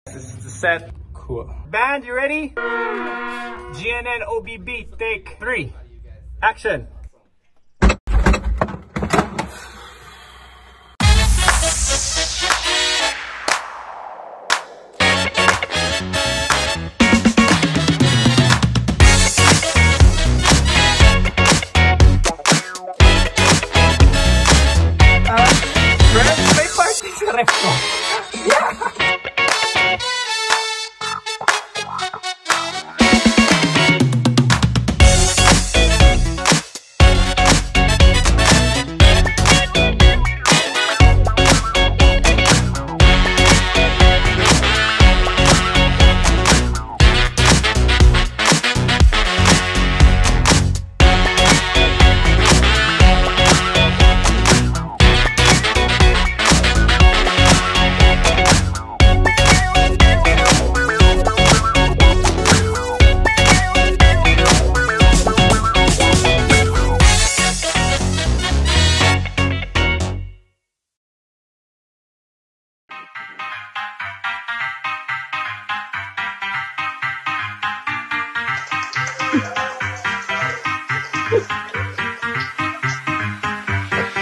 This is the set. Cool. Band, you ready? GNN OBB, take 3. Action. Friends, may party sa ref ko.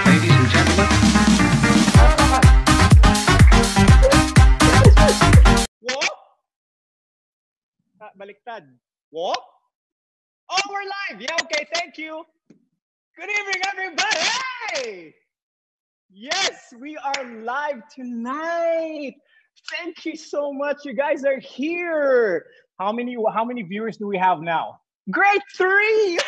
Ladies and gentlemen. What? Baliktad. What? Oh, we're live. Yeah, okay, thank you. Good evening, everybody. Hey! Yes, we are live tonight. Thank you so much. You guys are here. How many viewers do we have now? Great, 3.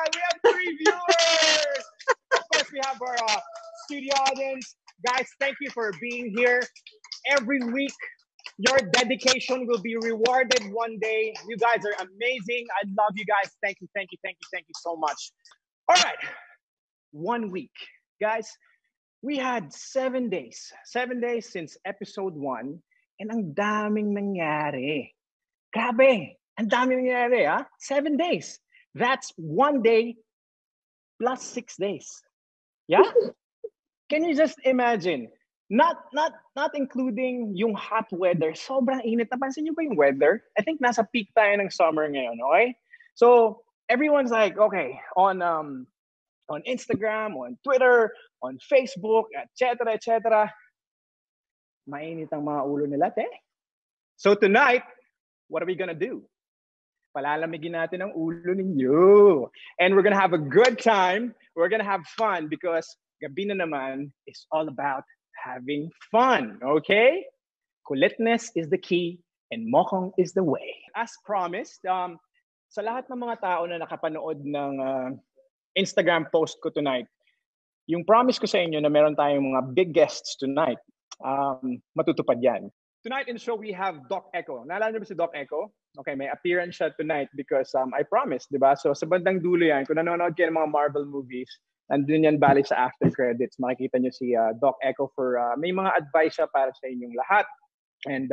We have 3 viewers. Of course, we have our studio audience. Guys, thank you for being here. Every week, your dedication will be rewarded one day. You guys are amazing. I love you guys. Thank you so much. All right. 1 week. Guys, we had 7 days. 7 days since episode 1. And ang daming nangyari. Grabe. Ang daming nangyari, ha? 7 days. That's 1 day plus 6 days. Yeah? Can you just imagine? Not including yung hot weather. Sobrang init. Napansin niyo ba yung weather? I think nasa peak tayo ng summer ngayon, okay? So, everyone's like, okay, on Instagram, on Twitter, on Facebook, etc. Mainit ang mga ulo nila, te. So tonight, what are we gonna do? Palalamigin natin ang ulo ninyo. And we're gonna have a good time. We're gonna have fun because gabi na naman is all about having fun, okay? Kulitness is the key and mokong is the way. As promised, sa lahat ng mga tao na nakapanood ng Instagram post ko tonight, yung promise ko sa inyo na meron tayong mga big guests tonight, matutupad yan. Tonight in the show, we have Doc Echo. Naalala niyo ba si Doc Echo? Okay, may appearance siya tonight because I promised, di ba? So sa bandang dulo yan, kung nanonood kayo ng mga Marvel movies, nandun yan bali sa after credits. Makikita niyo si Doc Echo for may mga advice siya para sa inyong lahat. And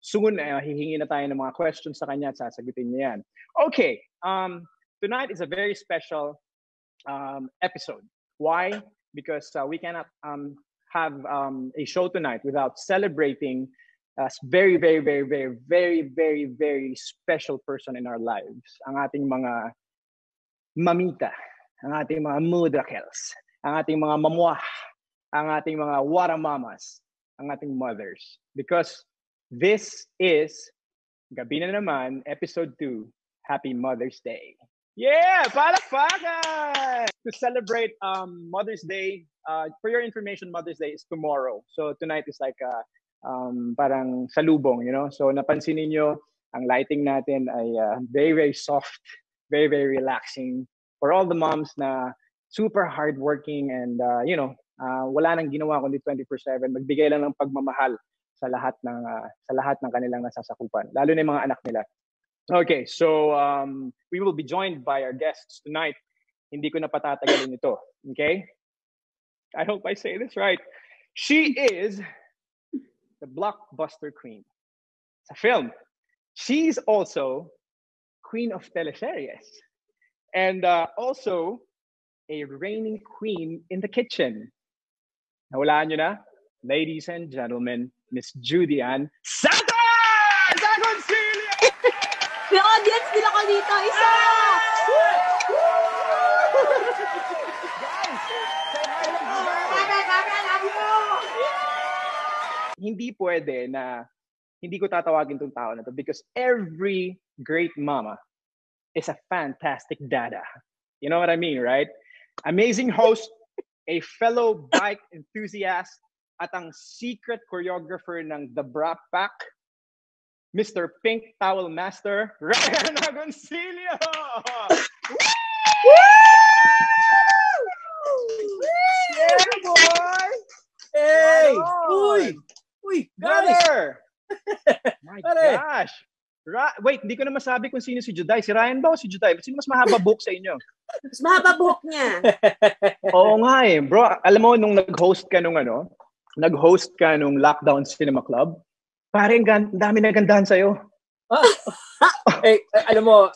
soon, hihingi na tayo ng mga questions sa kanya at sasagutin niya yan. Okay, tonight is a very special episode. Why? Because we cannot have a show tonight without celebrating a very special person in our lives. Ang ating mga mamita, ang ating mga mudrakels, ang ating mga mamwah, ang ating mga waramamas, ang ating mothers. Because this is Gabi na naman, episode 2, Happy Mother's Day. Yeah! Palakpakan! To celebrate Mother's Day, for your information, Mother's Day is tomorrow. So tonight is like parang salubong, you know? So napansin niyo ang lighting natin ay very soft, very relaxing. For all the moms na super hardworking and, wala nang ginawa kundi 24/7, magbigay lang ng pagmamahal sa lahat ng kanilang nasasakupan, lalo na yung mga anak nila. Okay, so we will be joined by our guests tonight. Hindi ko na patatagalin ito, okay? I hope I say this right. She is the blockbuster queen sa film. She's also queen of teleseries and also a reigning queen in the kitchen. Nahulaan nyo na? Ladies and gentlemen, Miss Judy Ann Santos! Agoncillo! May audience nila ko dito. Isa! Guys, say hi to hindi pwede na hindi ko tatawagin tong tao na to because every great mama is a fantastic dada. You know what I mean, right? Amazing host, a fellow bike enthusiast, at ang secret choreographer ng The Bra Pack, Mr. Pink Towel Master, Ryan Agoncillo! Yeah, boy! Hey! Uy, guys! My gosh! Wait, hindi ko na masabi kung sino si Juday. Si Ryan ba o si Juday? Sino mas mahaba buhok sa inyo? Mas mahaba buhok niya. Oo nga eh. Bro, alam mo, nung nag-host ka nung Lockdown Cinema Club, parang dami nagandahan sa'yo. Alam mo,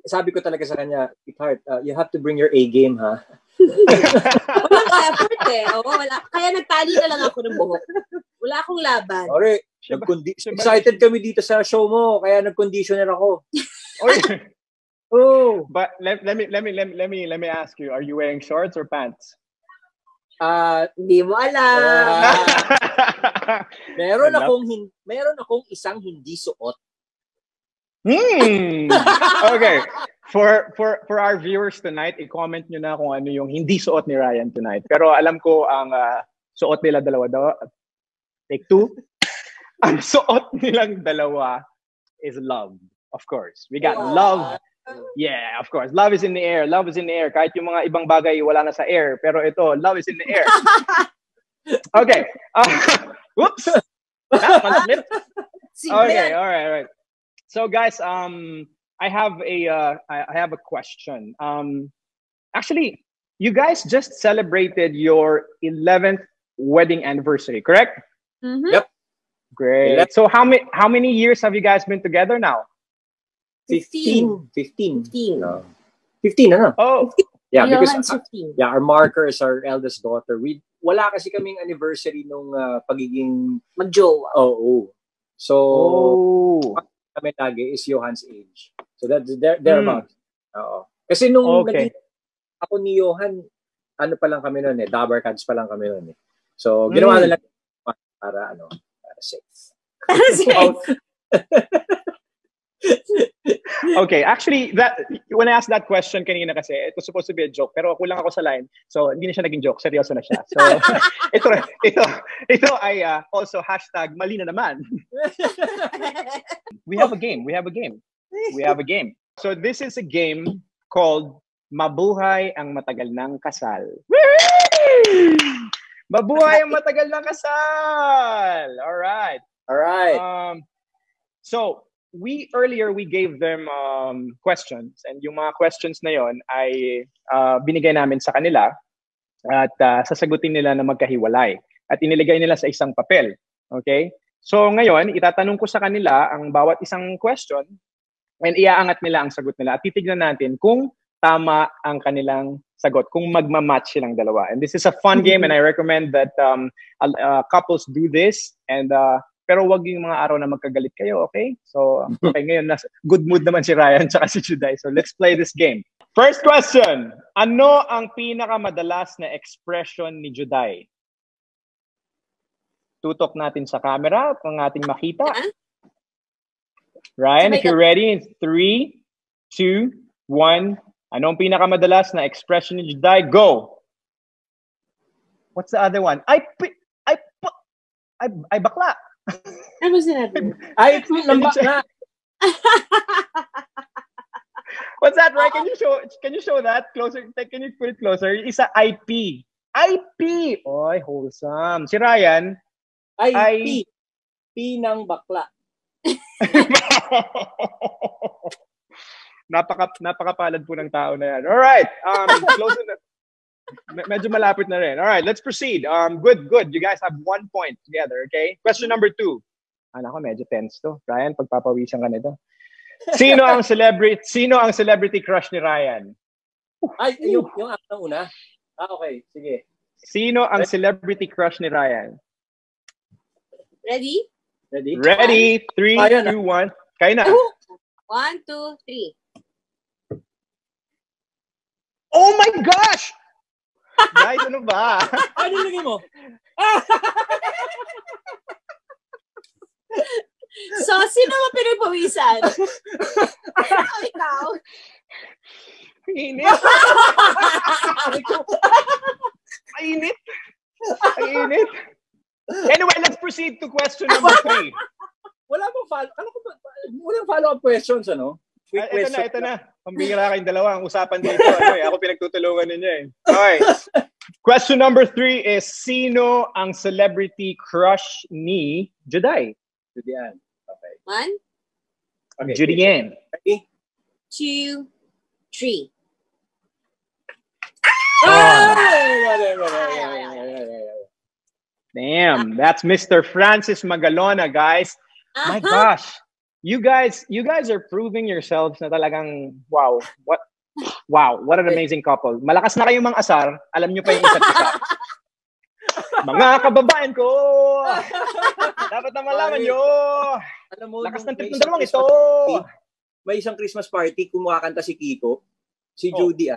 sabi ko talaga sa kanya, Picard, you have to bring your A game, ha? Wala ka effort eh. Oo, wala. Kaya nagtali na lang ako ng buhok. Wala akong laban. Sorry. Excited kami dito sa show mo, kaya nag-conditioner ako. Oh, but let me ask you, are you wearing shorts or pants? Hindi mo alam. Meron akong isang hindi suot. Okay. For our viewers tonight, i-comment nyo na kung ano yung hindi suot ni Ryan tonight. Pero alam ko ang suot nila dalawa daw. Take two. Ang suot nilang dalawa is love. Of course. We got love. Yeah, of course. Love is in the air. Love is in the air. Kahit yung mga ibang bagay wala na sa air. Pero ito, love is in the air. Okay. Whoops. Okay, all right. So guys, I have a question. Actually, you guys just celebrated your 11th wedding anniversary, correct? Mm-hmm. Yep. Great. 11. So how many years have you guys been together now? 15. 15. 15, ano? Oh. Yeah, because 15. our marker is our eldest daughter. Wala kasi kaming anniversary nung pagiging mag-jowa. So kami lagi is Johan's age. So that's thereabout. Oo. Kasi nung naging ako ni Johan, ano pa lang kami noon Dabber Cats pa lang kami noon So ginawa na lang para safe. Okay, actually, when I asked that question kanina kasi, it was supposed to be a joke, pero kulang ako sa line, so hindi na siya naging joke, seryoso na siya. So, ito ay also hashtag mali na naman. We have a game. So this is a game called Mabuhay ang Matagal ng Kasal. Mabuhay ang Matagal ng Kasal! All right. So, we gave them questions, and yung mga questions na yon ay binigay namin sa kanila at sasagutin nila na magkahiwalay at iniligay nila sa isang papel. Okay? So ngayon, itatanong ko sa kanila ang bawat isang question and iaangat nila ang sagot nila at titignan natin kung tama ang kanilang sagot, kung magmamatch silang dalawa. And this is a fun game and I recommend that couples do this and pero wag yung mga araw na magkagalit kayo, okay? So, okay, ngayon, good mood naman si Ryan tsaka si Juday. So, let's play this game. First question. Ano ang pinakamadalas na expression ni Juday? Tutok natin sa camera kung ating makita. Ryan, if you're ready, in 3, 2, 1. Ano ang pinakamadalas na expression ni Juday? Go! What's the other one? Ay bakla! Ano sinabi? Ay, na. What's that, right? Can you show that closer? Can you put it closer? Isa IP. IP. Oy, wholesome. Si Ryan ay P ng bakla. Napakapalad po ng tao na yan. All right. Close enough. Medyo malapit na rin. All right, let's proceed. Good. You guys have 1 point together, okay? Question number 2. Ko, medyo tense to. Ryan, pagpapawisan ka nito. Sino ang celebrity crush ni Ryan? Ay, yung una. Okay, sige. Sino ang celebrity crush ni Ryan? Ready? Ready? Ready? 3, Kaya 2, 1. Kaya na. 1, 2, 3. Oh my gosh! Guys, ano ba? Ano lagay mo? So, sino mo pinagpawisan? Ikaw. Init. Mainit. Mainit. Anyway, let's proceed to question number 3. Wala bang walang follow-up questions, ano? Quick question. Ito na. Pambira kayong dalawa. Ang usapan dito, ako pinagtutulungan ninyo eh. Okay. Question number 3 is, sino ang celebrity crush ni Juday? Judian. Okay. 1, Okay. Judian. Ready? 2, 3. Damn, that's Mr. Francis Magalona, guys. My gosh. You guys are proving yourselves na talagang wow. What an amazing couple. Malakas na kayong mang-asar. Alam niyo pa yung isa't isa. Mga kababayan ko! Dapat na malaman nyo! Alam mo, Lakas ng trip ng may dalawang isang ito! May isang Christmas party, kumakanta si Kiko, si Judy.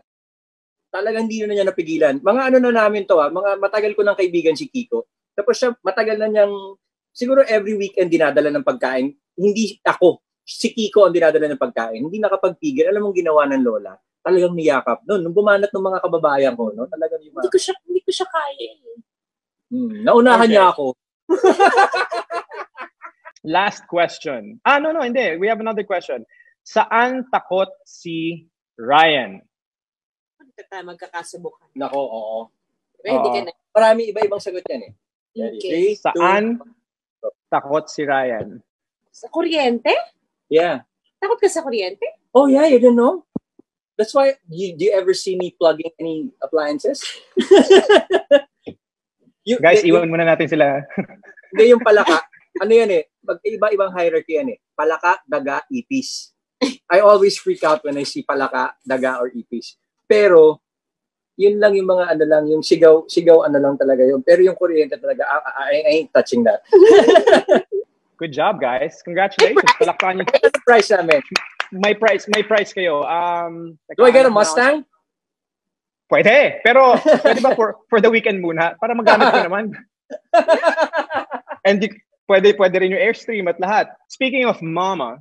Talagang hindi na niya napigilan. Mga ano na namin to, mga matagal ko ng kaibigan si Kiko. Tapos siya, matagal na niyang, siguro every weekend dinadala ng pagkain. Hindi ako, si Kiko ang dinadala ng pagkain. Hindi nakapagpigil. Alam mong ginawa ng lola? Talagang niyakap. Nung bumanat ng mga kababayan ko, no? Talagang yung Hindi ko siya kaya eh. Naunahan niya ako. Last question. No, hindi. We have another question. Saan takot si Ryan? Tayo magkakasubukan. Nako, oo. Ready ka na? Marami iba-ibang sagot yan eh. Okay. Saan takot si Ryan? Sa kuryente? Yeah. Takot ka sa kuryente? Oh yeah, you don't know? That's why, do you ever see me plugging any appliances? Guys, iwan muna natin sila. Hindi, yung palaka. Ano yan eh? Iba-ibang hierarchy yan eh. Palaka, daga, ipis. I always freak out when I see palaka, daga, or ipis. Pero, yun lang yung mga ano lang, yung sigaw ano lang talaga yun. Pero yung kuryente talaga, I ain't touching that. Good job, guys. Congratulations. Palakpan niyo. Ano price namin? May price kayo. Do I get a Mustang? Pwede. Pero, pwede ba for the weekend muna? Para magamit ko naman. And pwede rin yung Airstream at lahat. Speaking of mama,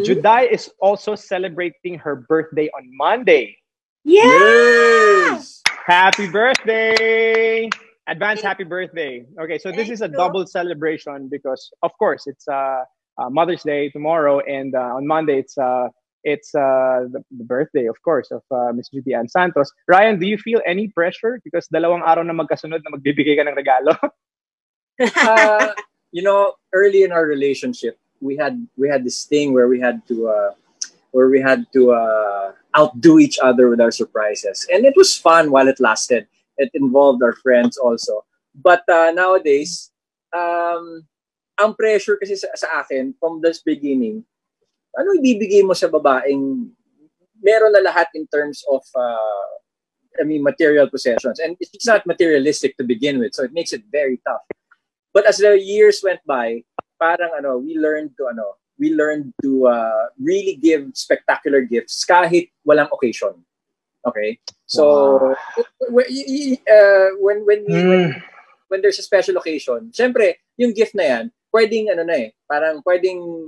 Juday is also celebrating her birthday on Monday. Yes! Happy birthday! Advance happy birthday. Okay, so this is a double celebration because, of course, it's Mother's Day tomorrow, and on Monday it's the birthday, of course, of Miss Judian Santos. Ryan, do you feel any pressure because dalawang araw na magkasunod na magbibigay ka ng regalo? Early in our relationship, we had this thing where we had to outdo each other with our surprises, and it was fun while it lasted. It involved our friends also, but nowadays, ang pressure kasi sa akin from this beginning, ano ibibigay mo sa babaeng meron na lahat in terms of material possessions, and it's not materialistic to begin with, so it makes it very tough. But as the years went by, parang we learned to really give spectacular gifts kahit walang occasion. Okay, so when there's a special occasion, syempre yung gift na yan, pwedeng pwedeng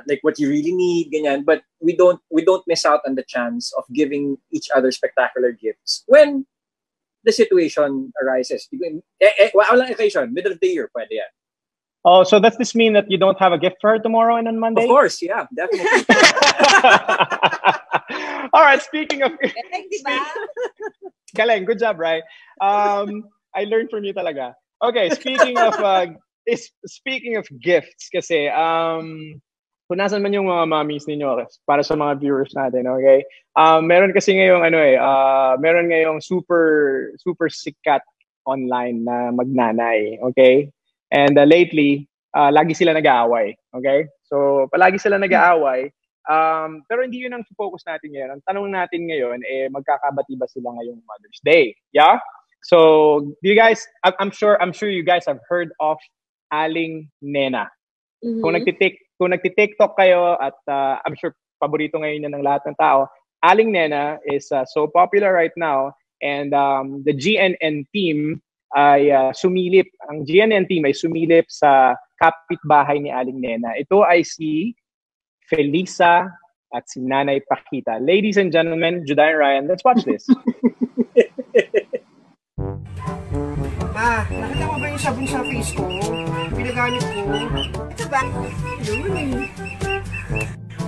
like what you really need, ganyan. But we don't miss out on the chance of giving each other spectacular gifts when the situation arises. Walang occasion, middle of the year, pwede yan. Oh, so does this mean that you don't have a gift for her tomorrow and on Monday? Of course, yeah, definitely. All right, speaking of... Diba? Galing, good job, right? I learned from you talaga. Okay, speaking of gifts, kasi, kung nasan man yung mga mommies ninyo, para sa mga viewers natin, okay? Meron kasi ngayong, meron ngayong super, super sikat online na magnanay, okay? And lately, lagi sila nag-aaway, okay? So, palagi sila nag-aaway. Pero hindi yun ang focus natin ngayon. Ang tanong natin ngayon, magkakabati ba sila ngayong Mother's Day? Yeah? So, do you guys, I'm sure you guys have heard of Aling Nena. Mhm. Kung nagti-TikTok kayo at I'm sure paborito ngayon yan ng lahat ng tao, Aling Nena is so popular right now, and the GNN team ay sumilip. Ang GNN team ay sumilip sa kapitbahay ni Aling Nena. Ito ay si Felisa at si Nanay Pakita. Ladies and gentlemen, Juday and Ryan, let's watch this. Ma, nakita mo ba yung sabon sa face ko? Pinagamit ko. Ito ba? Yun eh.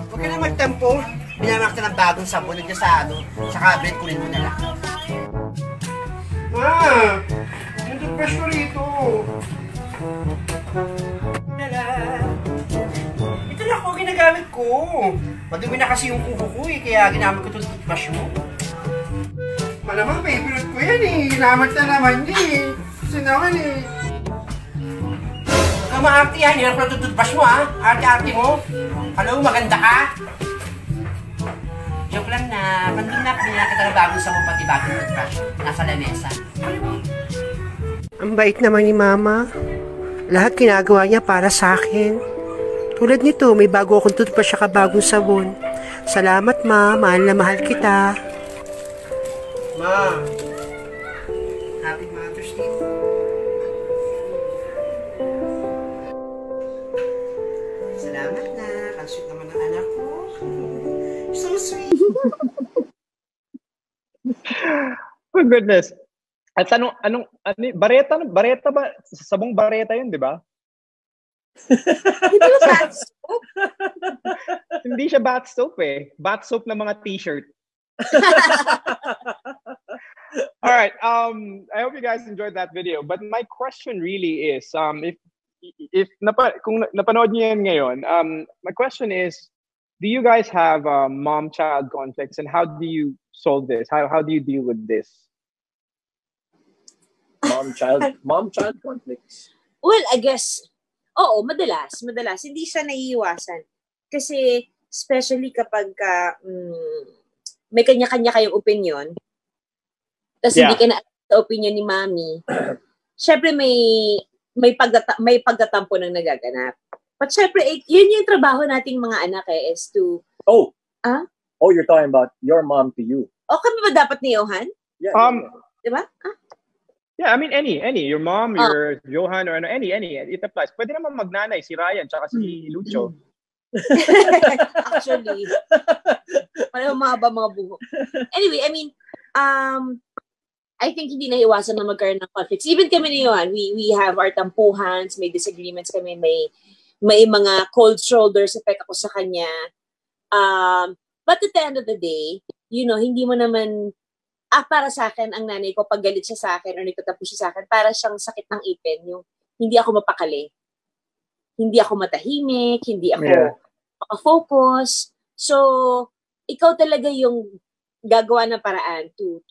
Huwag ka na magtampo. Binamak ka ng bagong sabon. Nandiyan sa sa cabinet, kunin mo na lang. Ma, yung toothbrush ko rito. Ito na ako, ginagamit ko. Madumi na kasi yung kuko ko eh, kaya ginamit ko itong toothbrush mo. Malamang favorite ko yan eh. Ginamit na naman eh. Kasi naman eh. Huwag kang maarte yan. Hinarap na itong toothbrush mo ha. Arte-arte mo. Hello, maganda ka? Joke lang na. Nandun na, binila kita ng bagong sabon pati bagong toothbrush. Nasa lamesa. Ang bait naman ni Mama. Lahat ginagawa niya para sa akin. Tulad nito, may bago akong toothbrush at bagong sabon. Salamat, Ma. Mahal na mahal kita. Ma, Happy Mother's Day. Salamat na. Ang sweet naman ng anak ko. So sweet. Oh goodness. At bareta ba? Sabong bareta yun, di ba? Hindi ba bath soap? Hindi siya bath soap eh. Bath soap na mga t-shirt. All right. I hope you guys enjoyed that video. But my question really is, kung napanood niyo yan ngayon, my question is, do you guys have mom-child conflicts, and how do you solve this? How do you deal with this? Mom-child conflicts. Well, I guess, oo, madalas. Hindi siya naiiwasan. Kasi, especially kapag may kanya-kanya kayong opinion, tapos hindi ka na sa opinion ni Mami, syempre may pagtatampo ng nagaganap. But syempre, yun yung trabaho nating mga anak is to... Oh, you're talking about your mom to you. Kami ba dapat ni Johan? Yeah. Diba? Yeah, I mean, any. Your mom, your Johan, or any. It applies. Pwede naman magnanay, si Ryan, tsaka si Lucho. Actually, pareho mahaba mga buhok. Anyway, I mean, I think hindi naiwasan na magkaroon ng conflicts. Even kami ni Johan, we have our tampuhans, may disagreements kami, may mga cold shoulders effect ako sa kanya. But at the end of the day, hindi mo naman, para sa akin, ang nanay ko, pag galit siya sa akin or nagtatapos siya sa akin, para siyang sakit ng ipin, yung hindi ako mapakali. Hindi ako matahimik, hindi ako makafocus. So, ikaw talaga yung gagawa ng paraan to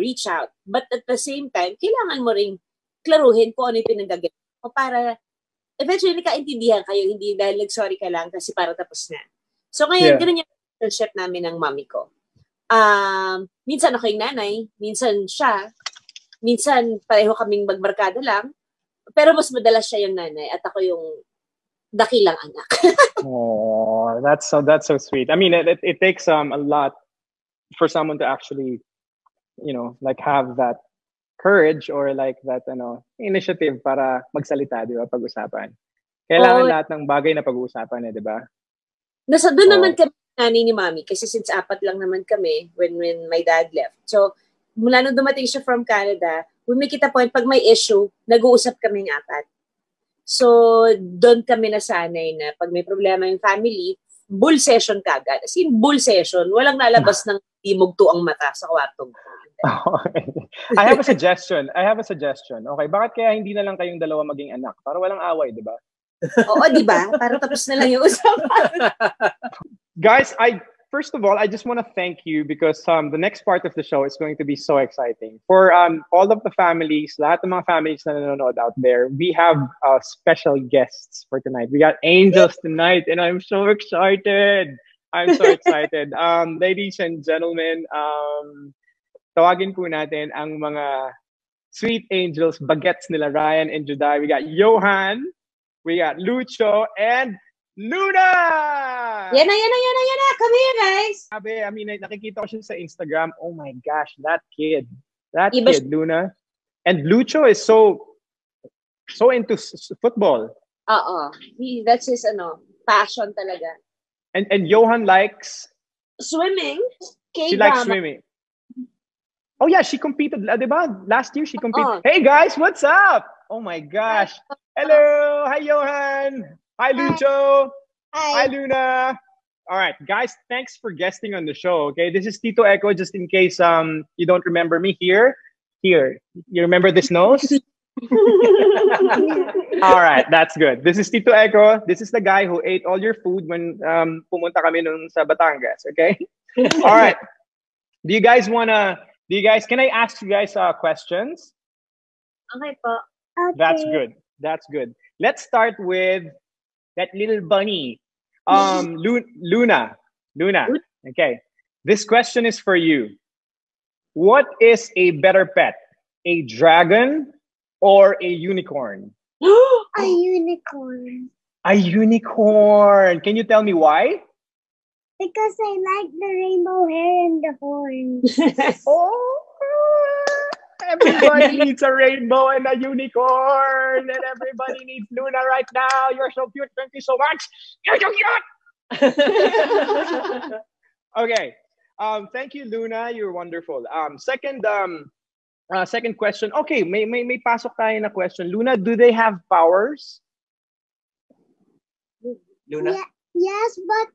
reach out. But at the same time, kailangan mo ring klaruhin kung ano yung pinagagawa mo para eventually kaintindihan kayo, hindi dahil nag-sorry ka lang kasi para tapos na. So, ngayon, ganun yung relationship namin ng mami ko. Minsan ako yung nanay, minsan siya, minsan pareho kaming magbarkada lang, pero mas madalas siya yung nanay at ako yung dakilang anak. Oh, that's so sweet. I mean, it takes a lot for someone to actually, like have that courage or like that initiative para magsalita, di ba, pag-usapan. Kailangan lahat ng bagay na pag-uusapan, di ba? Doon naman kami nanay ni Mami kasi since 4 lang naman kami when my dad left. So, mula nung dumating siya from Canada, we make it a point, pag may issue, nag-uusap kaming 4. So, doon kami nasanay na pag may problema yung family, bull session kagad. As in, bull session. Walang lalabas ng timugto ang mata sa kwarto. Okay. I have a suggestion. Okay, bakit kaya hindi na lang kayong dalawa maging anak? Para walang away, di ba? Oo, di ba? Para tapos na lang yung usapan. Guys, first of all, I just want to thank you because the next part of the show is going to be so exciting. For all of the families, lahat ng mga families na nanonood out there, we have special guests for tonight. We got angels tonight, and I'm so excited. Ladies and gentlemen, tawagin po natin ang mga sweet angels, bagets nila Ryan and Juday. We got Johan, We got Lucho and Luna! Yan na. Come here, guys. Sabi, I mean, nakikita ko siya sa Instagram. Oh my gosh, that kid. Luna. And Lucho is so into football. That's his passion talaga. And Johan likes swimming. She likes swimming. Oh yeah, she competed, diba? Last year she competed. Hey guys, what's up? Oh my gosh. Hello. Hi Johan. Hi Lucho. Hi Luna. All right, guys, thanks for guesting on the show. Okay, this is Tito Echo. Just in case you don't remember me here. You remember this nose? All right, that's good. This is Tito Echo. This is the guy who ate all your food when pumunta kami nun sa Batangas. Okay. All right. Can I ask you guys questions? Okay po. Okay. That's good. Let's start with that little bunny. Luna. Okay. This question is for you. What is a better pet? A dragon or a unicorn? A unicorn. A unicorn. Can you tell me why? Because I like the rainbow hair and the horns. Everybody needs a rainbow and a unicorn, and everybody needs Luna right now. You're so cute. Thank you so much. You're so cute. Okay. Thank you, Luna. You're wonderful. Second question. Okay, may pasok tayo na question. Luna, do they have powers? Luna? Yes, but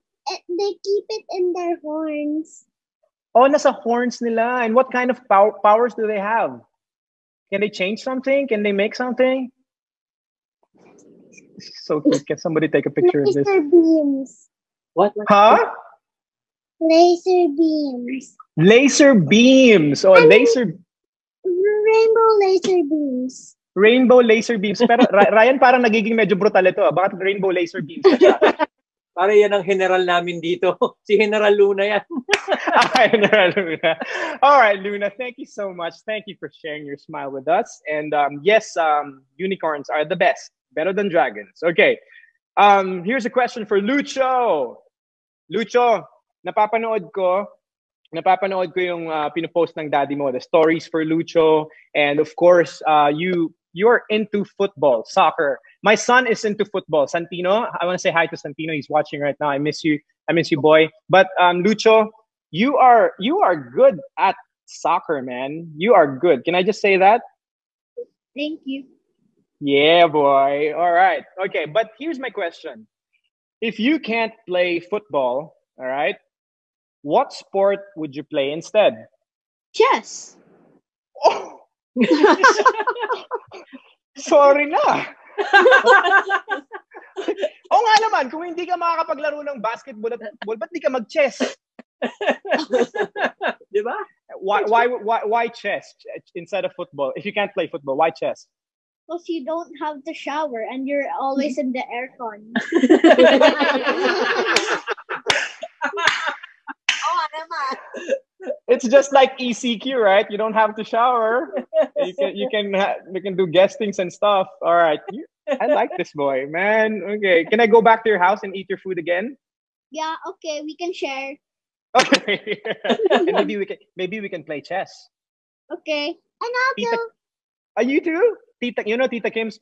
they keep it in their horns. Oh, nasa horns nila. And what kind of powers do they have? Can they change something? Can they make something? So cute. Can somebody take a picture of this? Laser beams. What? Huh? Laser beams. Laser beams. Oh, laser... Rainbow laser beams. Rainbow laser beams. Pero Ryan, parang nagiging medyo brutal ito. Bakit rainbow laser beams? Para yan ang general namin dito. Si General Luna yan. General Luna. All right, Luna, thank you so much. Thank you for sharing your smile with us. And yes, unicorns are the best. Better than dragons. Okay. Here's a question for Lucho. Lucho, napapanood ko yung pinopost ng daddy mo, the stories for Lucho. And of course, you're into football, soccer. My son is into football. Santino, I want to say hi to Santino. He's watching right now. I miss you, boy. But Lucho, you are good at soccer, man. You are good. Can I just say that? Thank you. Yeah, boy. All right. Okay, but here's my question. If you can't play football, all right, what sport would you play instead? Chess. Oh. Sorry na. Oo nga naman, kung hindi ka makakapaglaro ng basketball at football, ba't di ka mag-chess? Diba? Why chess instead of football? If you can't play football, why chess? Because you don't have to shower and you're always in the aircon. It's just like ECQ, right? You don't have to shower. You can do guestings and stuff. All right. I like this boy, man. Okay. Can I go back to your house and eat your food again? Yeah, okay, we can share. Okay. And maybe we can play chess. Okay. And also you too? Tita Kim's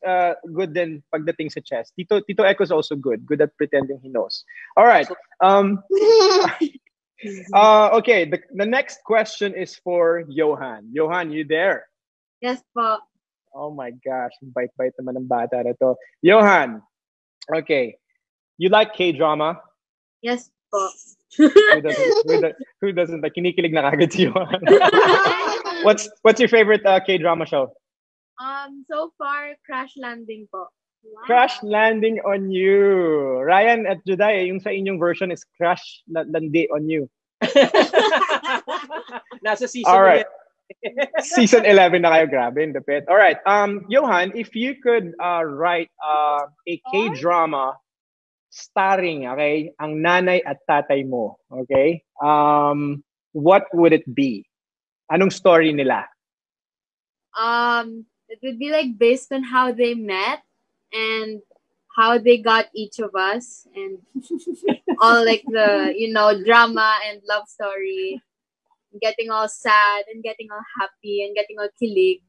good din pagdating sa chess. Tito Echo's also good at pretending he knows. All right. Okay, the next question is for Johan. Johan, you there? Yes po. Oh my gosh, bait-bait naman ng bata na to. Johan, okay. You like K-drama? Yes po. Who doesn't? Like, kinikilig na kagad si Johan. What's your favorite K-drama show? So far, Crash Landing po. Wow. Crash Landing on You. Ryan at Juday, yung sa inyong version is Crash Landing on You. Nasa season. All right. Season 11 na kayo, grabe, in the pit. All right. Johan, if you could write a K-drama starring, okay, ang nanay at tatay mo, okay? What would it be? Anong story nila? It would be like based on how they met, and how they got each of us and all like the, drama and love story. Getting all sad and getting all happy and getting all kilig.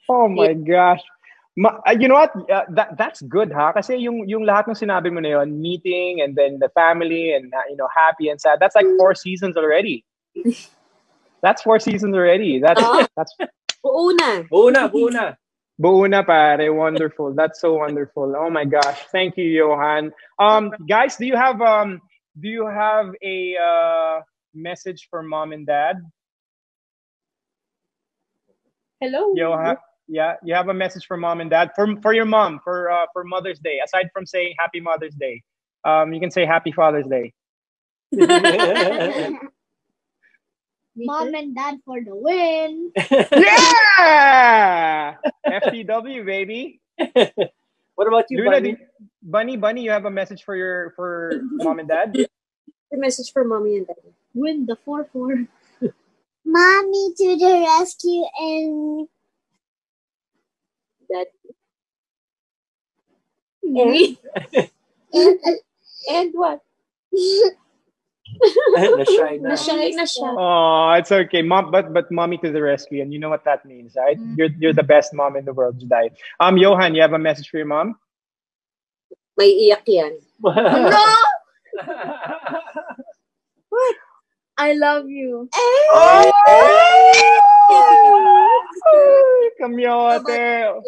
Oh my gosh. You know what? That's good, ha? Kasi yung lahat ng sinabi mo na yun, meeting and then the family and happy and sad. That's like 4 seasons already. That's 4 seasons already. That's Buo na. buo na, pare. Wonderful. That's so wonderful. Oh my gosh. Thank you, Johan. Guys, do you have a message for mom and dad? Hello. Johan. Yeah, you have a message for mom and dad for your mom for Mother's Day. Aside from saying Happy Mother's Day, you can say Happy Father's Day. Mom and Dad for the win. Yeah, FTW baby. What about you, Luna, Bunny? Bunny, you have a message for mom and dad. The message for mommy and daddy. Win the 4-4. Mommy to the rescue and That Me. and what? Na-shy na. Na siya. Oh, it's okay, mom. But mommy to the rescue, and you know what that means, right? You're the best mom in the world, Juday. Johan, you have a message for your mom? May iyak yan. No! What? I love you. Kamyote.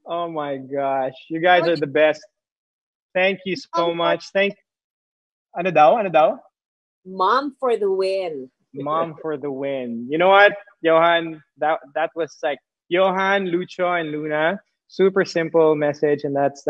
Oh my gosh, you guys are the best. Thank you so much. Ano daw? Mom for the win. Mom for the win. You know what, Johan? That was like Johan, Lucho, and Luna. Super simple message, and that's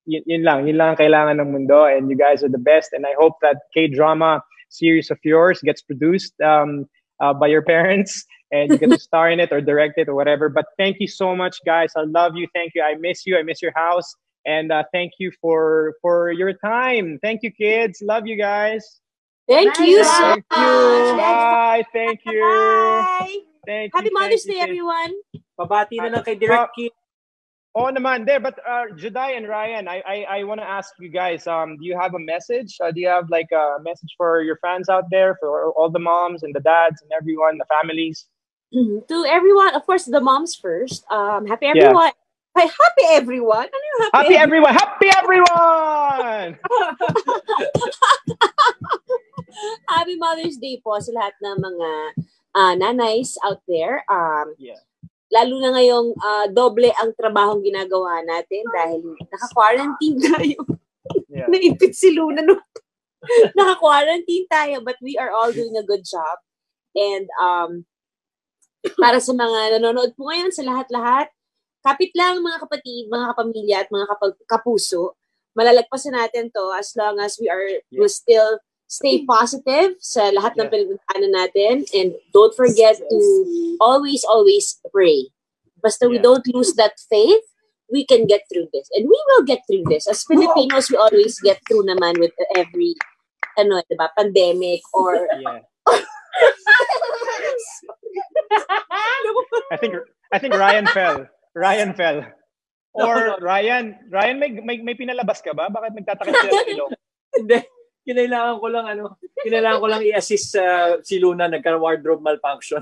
yun lang kailangan ng mundo, and you guys are the best. And I hope that K-drama series of yours gets produced by your parents, and you get to star in it or direct it or whatever. But thank you so much, guys. I love you. Thank you. I miss you. I miss your house. And thank you for your time. Thank you, kids. Love you guys. Thank you so Thank you. much. Bye. Thank you. Bye. Thank Happy you. Mother's thank Day, you, everyone. Pabati na lang kay Direct Kid. Oh, naman. There, but Juday and Ryan, I want to ask you guys, do you have a message? Do you have like a message for your fans out there, for all the moms and the dads and everyone, the families? To everyone, of course, the moms first. Happy everyone. Happy everyone. Ano yung Happy everyone. Happy everyone. Happy Mother's Day po sa lahat ng mga nanays out there. Yeah. Lalo na ngayong doble ang trabahong ginagawa natin dahil naka-quarantine tayo. Yeah. Naipit si Luna. No? Naka-quarantine tayo, but we are all doing a good job. And para sa mga nanonood po ngayon, sa lahat-lahat, kapit lang mga kapatid, mga kapamilya at mga kapuso, malalagpasan natin to as long as we'll still stay positive sa lahat ng pinagdadaanan natin, and don't forget to always pray. Basta we don't lose that faith, we can get through this. And we will get through this. As Filipinos, we always get through naman with every diba, pandemic or I think Ryan fell. Or Ryan, may pinalabas ka ba? Bakit nagtatakip sila ng ilong? Hindi. Kinailangan ko lang i-assist si Luna, nagka-wardrobe malfunction.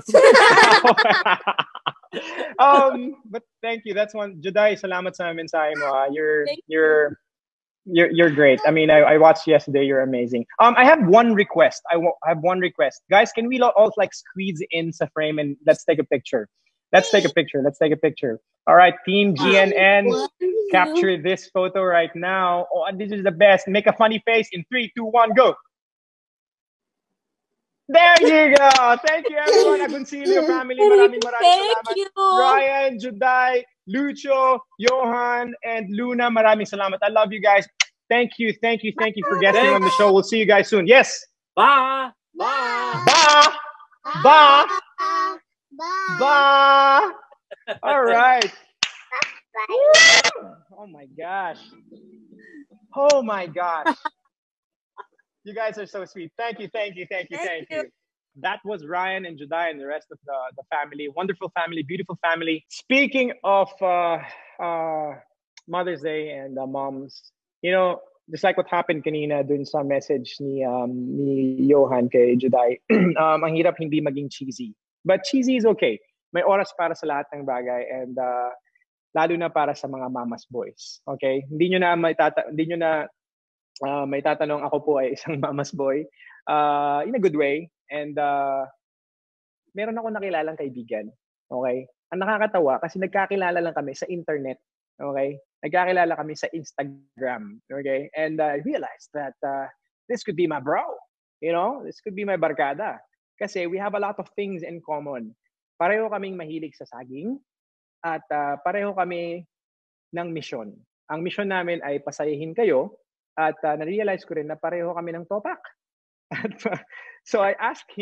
But thank you. That's one. Juday, salamat sa mensahe mo. You're great. I mean, I watched yesterday. You're amazing. I have one request. I have one request. Guys, can we all like squeeze in sa frame and let's take a picture? Let's take a picture. All right, Team GNN, capture this photo right now. Oh, this is the best. Make a funny face in 3, 2, 1, go. There you go. Thank you, everyone. Agoncillo family. Maraming salamat. You. Ryan, Juday, Lucho, Johan, and Luna. Maraming salamat. I love you guys. Thank you for guesting on the show. We'll see you guys soon. Yes. Bye. All right. Oh my gosh. You guys are so sweet. Thank you. That was Ryan and Juday and the rest of the family. Wonderful family, beautiful family. Speaking of Mother's Day and moms. Just like what happened kanina dun sa message ni Johan kay Juday, ang hirap hindi maging cheesy. But cheesy is okay. May oras para sa lahat ng bagay and lalo na para sa mga mama's boys. Okay? Hindi nyo na may tatanong, ako po ay isang mama's boy in a good way. And meron ako nakilalang kaibigan. Okay? Ang nakakatawa kasi nagkakilala lang kami sa internet. Okay? Nagkakilala kami sa Instagram. Okay? And I realized that this could be my bro. This could be my barkada. Kasi we have a lot of things in common. Pareho kaming mahilig sa saging at pareho kami ng misyon. Ang misyon namin ay pasayahin kayo at na-realize ko rin na pareho kami ng topak. So I asked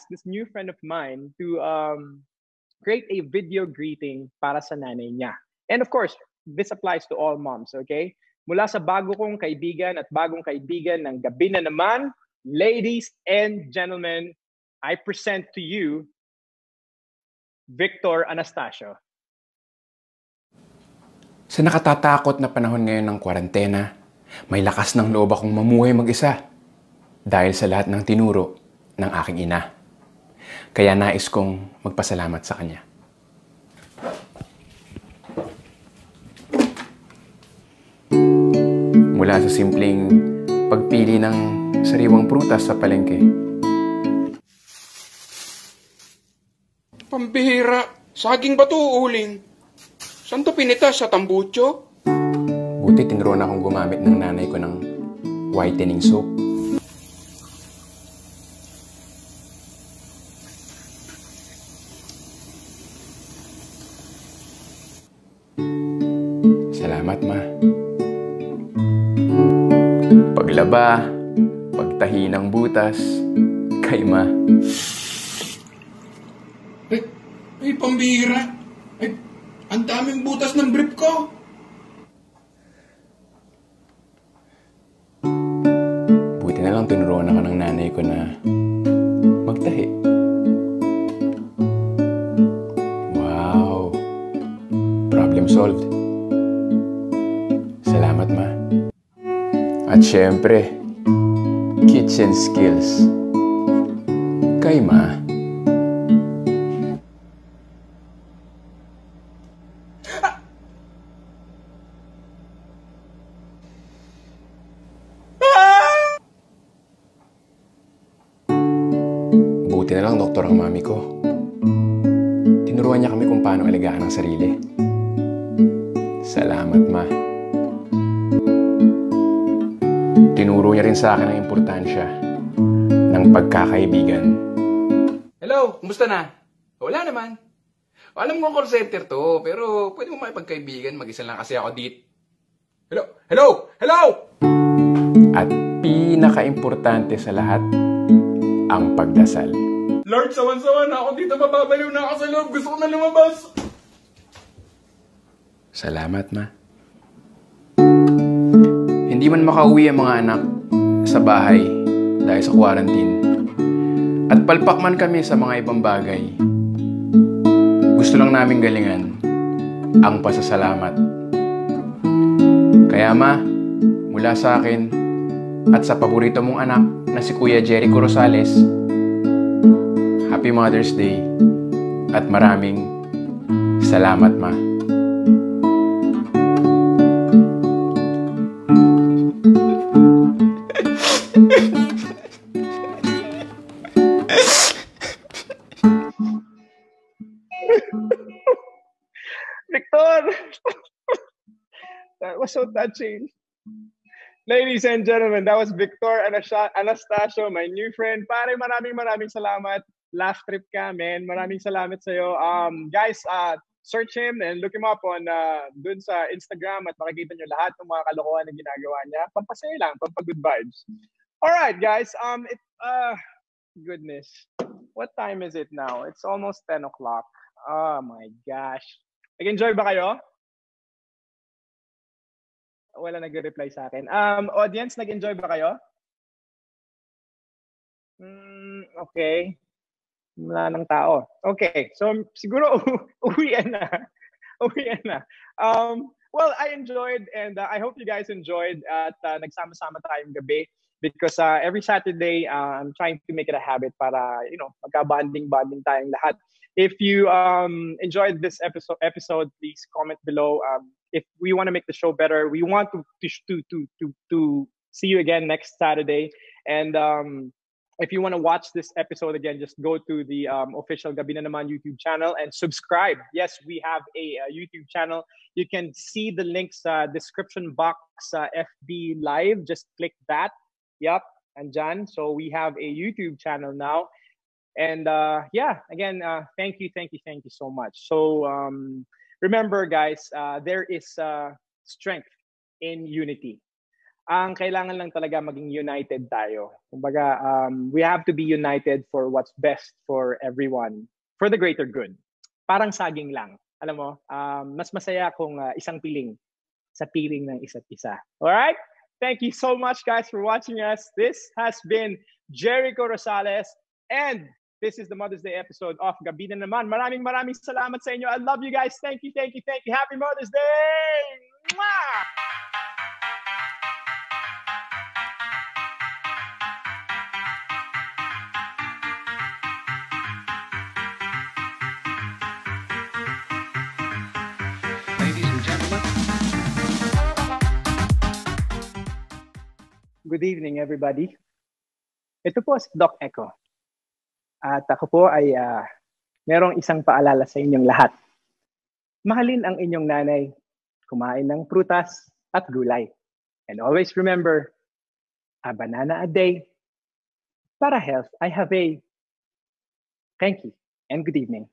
this new friend of mine to create a video greeting para sa nanay niya. And of course, this applies to all moms, okay? Mula sa bago kong kaibigan at bagong kaibigan ng gabi na naman, ladies and gentlemen, I present to you Victor Anastasio. Sa nakatatakot na panahon ngayon ng kwarantena, may lakas ng loob akong mamuhay mag-isa dahil sa lahat ng tinuro ng aking ina. Kaya nais kong magpasalamat sa kanya. Mula sa simpleng pagpili ng sariwang prutas sa palengke. Pambihira, saging ba ito uuling? Saan ito pinitas sa tambucho? Buti tinuruan akong gumamit ng nanay ko ng whitening soap. Salamat, Ma. Paglaba, pagtahi ng butas, kay Ma. Ay, pambihira. Ay, ang daming butas ng brief ko. Buti na lang tinuruan ako ng nanay ko na magtahi. Wow. Problem solved. Salamat, Ma. At syempre, kitchen skills. Kay Ma. Buti na lang doktor ang mami ko. Tinuruan niya kami kung paano alagaan ang sarili. Salamat, Ma. Tinuro niya rin sa akin ang importansya ng pagkakaibigan. Hello, kumusta na? Wala naman. Alam ko call center to, pero pwede mo makipagkaibigan. Mag-isa lang kasi ako dito. Hello? Hello? Hello? At pinaka-importante sa lahat, ang pagdasal. Lord, sawan-sawan na ako dito. Mababaliw na ako sa loob. Gusto ko na lumabas. Salamat, Ma. Hindi man makauwi ang mga anak sa bahay dahil sa quarantine. At palpak man kami sa mga ibang bagay. Gusto lang namin galingan ang pasasalamat. Kaya, Ma, mula sa akin at sa paborito mong anak na si Kuya Jericho Rosales, Happy Mother's Day at maraming salamat, Ma. Victor! That was so touching. Ladies and gentlemen, that was Victor Anastasio, my new friend. Pare, maraming salamat. Last trip ka, man. Maraming salamat sa'yo. Guys, search him and look him up on dun sa Instagram at makikita nyo lahat ng mga kalokohan na ginagawa niya. Pampasaya lang, pampa-good vibes. Alright, guys. Goodness. What time is it now? It's almost 10 o'clock. Oh my gosh. Nag-enjoy ba kayo? Wala nag-reply sa akin. Audience, nag-enjoy ba kayo? Okay. Wala ng tao. Okay. So, siguro, uwian na. Well, I enjoyed, and I hope you guys enjoyed at nagsama-sama tayong gabi, because every Saturday, I'm trying to make it a habit para, magka-bonding tayong lahat. If you enjoyed this episode, please comment below. If we want to make the show better, we want to see you again next Saturday. And if you want to watch this episode again, just go to the official Gabi na Naman YouTube channel and subscribe. Yes, we have a YouTube channel. You can see the links description box, FB Live. Just click that. Yep, and Jan. So we have a YouTube channel now. And again, thank you so much. So remember, guys, there is strength in unity. Ang kailangan lang talaga maging united tayo. Kumbaga, we have to be united for what's best for everyone, for the greater good. Parang saging lang. Alam mo, mas masaya kung isang piling sa piling ng isa't isa. Alright? Thank you so much, guys, for watching us. This has been Jericho Rosales, and this is the Mother's Day episode of Gabi na Naman. Maraming salamat sa inyo. I love you guys. Thank you. Happy Mother's Day! Mwah! Good evening, everybody. Ito po si Doc Echo. At ako po ay merong isang paalala sa inyong lahat. Mahalin ang inyong nanay, kumain ng prutas at gulay. And always remember, a banana a day. Para health, I have a. Thank you and good evening.